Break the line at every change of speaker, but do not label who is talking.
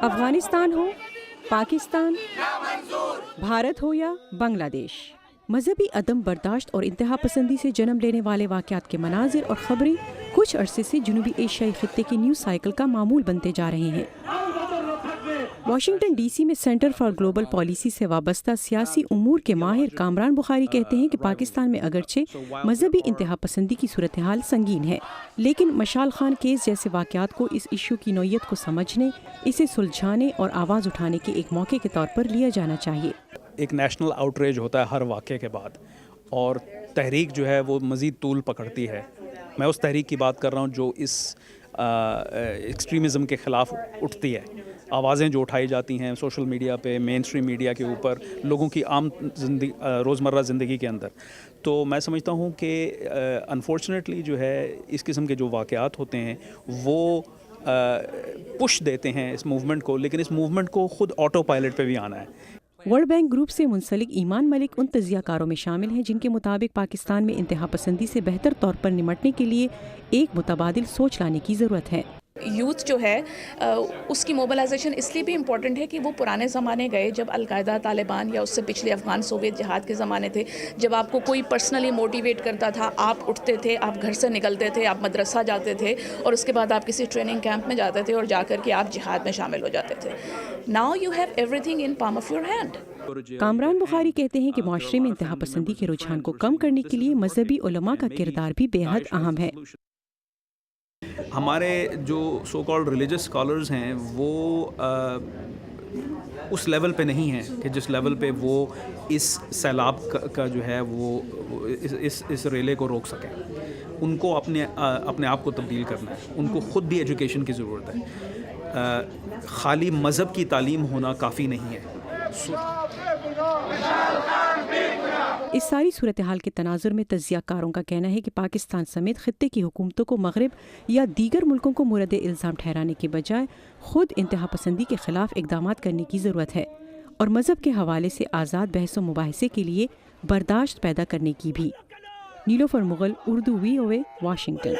افغانستان ہو، پاکستان، بھارت ہو یا بنگلہ دیش، مذہبی عدم برداشت اور انتہا پسندی سے جنم لینے والے واقعات کے مناظر اور خبریں کچھ عرصے سے جنوبی ایشیائی خطے کی نیوز سائیکل کا معمول بنتے جا رہے ہیں۔ واشنگٹن ڈی سی میں سینٹر فار گلوبل پالیسی سے وابستہ سیاسی امور کے ماہر کامران بخاری کہتے ہیں کہ پاکستان میں اگرچہ مذہبی انتہا پسندی کی صورتحال سنگین ہے، لیکن مشال خان کیس جیسے واقعات کو اس ایشو کی نوعیت کو سمجھنے، اسے سلجھانے اور آواز اٹھانے کے ایک موقع کے طور پر لیا جانا چاہیے۔
ایک نیشنل آؤٹریج ہوتا ہے ہر واقعے کے بعد، اور تحریک جو ہے وہ مزید طول پکڑتی ہے۔ میں اس تحریک کی بات کر رہا ہوں جو اس ایکسٹریمزم کے خلاف اٹھتی ہے، آوازیں جو اٹھائی جاتی ہیں سوشل میڈیا پہ، مین اسٹریم میڈیا کے اوپر، لوگوں کی عام روزمرہ زندگی کے اندر۔ تو میں سمجھتا ہوں کہ انفارچونیٹلی جو ہے اس قسم کے جو واقعات ہوتے ہیں وہ پش دیتے ہیں اس موومنٹ کو، لیکن اس موومنٹ کو خود آٹو پائلٹ پہ بھی آنا ہے۔
ورلڈ بینک گروپ سے منسلک ایمان ملک ان تجزیہ کاروں میں شامل ہیں جن کے مطابق پاکستان میں انتہا پسندی سے بہتر طور پر نمٹنے کے لیے ایک متبادل سوچ لانے کی ضرورت ہے۔
یوتھ جو ہے اس کی موبلائزیشن اس لیے بھی امپورٹنٹ ہے کہ وہ پرانے زمانے گئے جب القاعدہ، طالبان یا اس سے پچھلے افغان سوویت جہاد کے زمانے تھے، جب آپ کو کوئی پرسنلی موٹیویٹ کرتا تھا، آپ اٹھتے تھے، آپ گھر سے نکلتے تھے، آپ مدرسہ جاتے تھے اور اس کے بعد آپ کسی ٹریننگ کیمپ میں جاتے تھے اور جا کر کے آپ جہاد میں شامل ہو جاتے تھے۔ Now you have everything in palm of your hand.
Kamran Bukhari کہتے ہیں کہ معاشرے میں انتہا پسندی کے رجحان کو کم کرنے کے لیے مذہبی علماء کا کردار بھی بے حد اہم ہے۔
ہمارے جو سو کالڈ ریلیجس اسکالرز ہیں وہ اس لیول پہ نہیں ہیں کہ جس لیول پہ وہ اس سیلاب کا جو ہے وہ اس ریلے کو روک سکیں۔ ان کو اپنے آپ کو تبدیل کرنا ہے، ان کو خود بھی ایجوکیشن کی ضرورت ہے۔ خالی مذہب کی تعلیم ہونا کافی نہیں ہے۔
اس ساری صورتحال کے تناظر میں تجزیہ کاروں کا کہنا ہے کہ پاکستان سمیت خطے کی حکومتوں کو مغرب یا دیگر ملکوں کو مورد الزام ٹھہرانے کے بجائے خود انتہا پسندی کے خلاف اقدامات کرنے کی ضرورت ہے، اور مذہب کے حوالے سے آزاد بحث و مباحثے کے لیے برداشت پیدا کرنے کی بھی۔ نیلوفر مغل، اردو، VOA، واشنگٹن۔